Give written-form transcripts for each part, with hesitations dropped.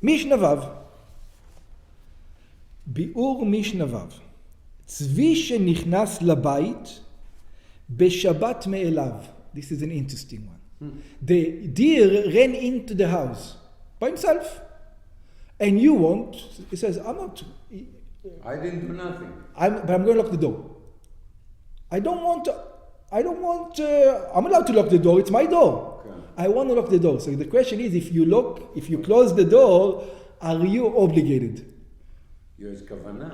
Mishna Vav. ביאור משנה ו' צבי שנכנס לבית בשבת מאליו. This is an interesting one. The deer ran into the house by himself. And you won't, he says, I didn't do nothing. But I'm going to lock the door. I'm allowed to lock the door, it's my door. Okay. I want to lock the door. So the question is, if you close the door, are you obligated? יש כוונה.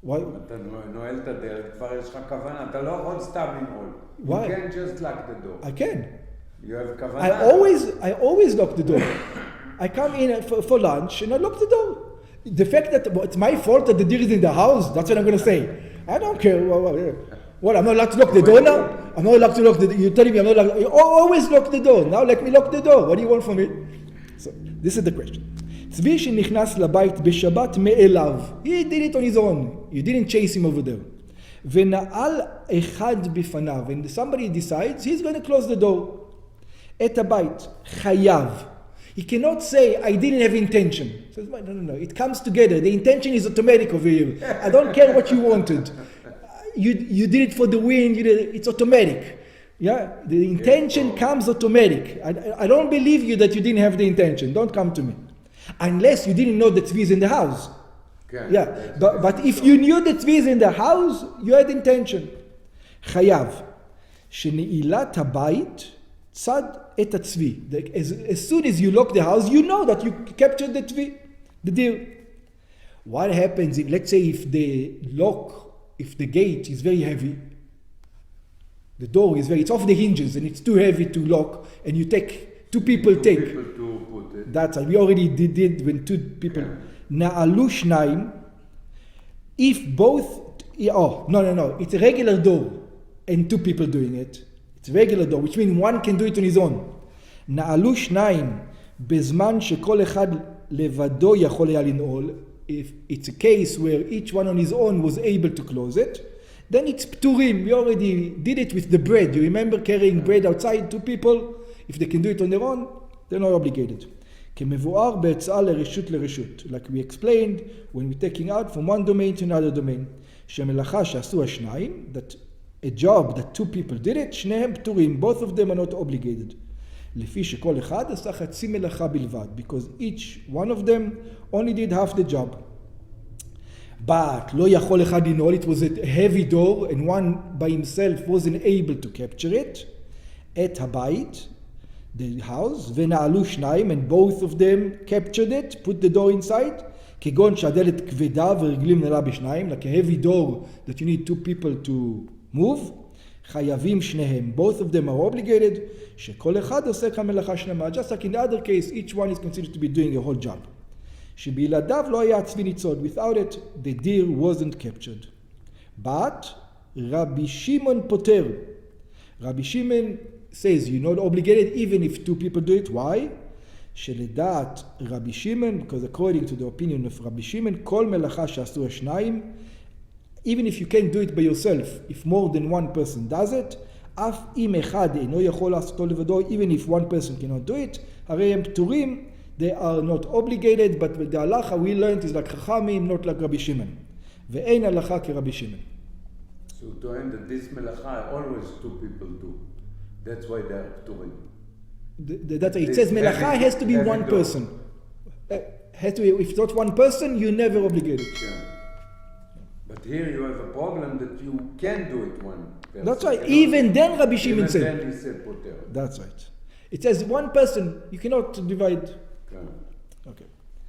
Why? אם אתה נועל את הדלת, כבר יש לך כוונה. אתה לא יכול סתם לנעול. Why? You can't just lock the door. I can. You have כוונה. I always lock the door. I come in for lunch and I lock the door. The fact that it's my fault that the deer is in the house, that's what I'm going to say. I don't care. What, I'm not allowed to lock the door now? I'm not allowed to lock the door. You're telling me I'm not allowed. You always lock the door. Now let me lock the door. What do you want from me? So this is the question. צבי שנכנס לבית בשבת מאליו. He did it on his own. You didn't chase him over there. ונעל אחד בפניו. And somebody decides he's going to close the door. את הבית. חייב. He cannot say, I didn't have intention. He says, no. It comes together. The intention is automatic over here. I don't care what you wanted. You did it for the win. It's automatic. Yeah, the intention comes automatic. I don't believe you that you didn't have the intention. Don't come to me. Unless you didn't know that Tzvi is in the house. Okay. Yeah, but if you knew that Tzvi is in the house, you had intention. חייב, שנעילת הבית צד את הצבי. As soon as you lock the house, you know that you captured the tzvi, the deer. What happens if, let's say, if the gate is very heavy, the door is it's off the hinges and it's too heavy to lock, and you take, two people take. People to put it. That's we already did when two people. Na'alu shnayim. If both, no, it's a regular door and two people doing it. It's a regular door, which means one can do it on his own. נעלו שניים בזמן שכל אחד לבדו יכול היה לנעול. If it's a case where each one on his own was able to close it, then it's pturim. We already did it with the bread. You remember carrying bread outside, two people? If they can do it on their own, they're not obligated. כמבואר בהצעה לרשות לרשות. Like we explained, when we're taking out from one domain to another domain. שמלאכה שעשו השניים, that a job that two people did it, שניהם פטורים, both of them are not obligated. לפי שכל אחד עשה חצי מלאכה בלבד, because each one of them only did half the job. But לא יכול אחד לנעול, it was a heavy door, and one by himself wasn't able to capture it. את הבית, the house, ונעלו שניים, and both of them captured it, put the door inside. כגון שהדלת כבדה ורגלים נעלה בשניים, like a heavy door that you need two people to move. חייבים שניהם, both of them are obligated, שכל אחד עושה כמלאכה שלמה. Just like in the other case, each one is considered to be doing a whole job. שבלעדיו לא היה הצבי ניצוד. Without it, the deer wasn't captured. But Rabbi Shimon poter. Rabbi Shimon says you're not obligated even if two people do it. Why? שלדעת רבי שמעון, because according to the opinion of Rabbi Shimon, כל מלאכה שעשו השניים, even if you can't do it by yourself, if more than one person does it, אף אם אחד אינו יכול לעשותו לבדו, even if one person cannot do it, הרי הם פטורים, they are not obligated, but the halacha we learned is like חכמים, not like Rabbi Shimon. ואין הלכה כרבי שמעון. So to end that this melacha, always two people do. That's why they are pturim. That's it says melacha has to be one person. Has to be, if it's not one person, you're never obligated. Yeah. But here you have a problem that you can do it one person. That's right. Even then Rabbi Shimon said. Even then he said poter. That's right. It says one person, you cannot divide. Okay. Okay.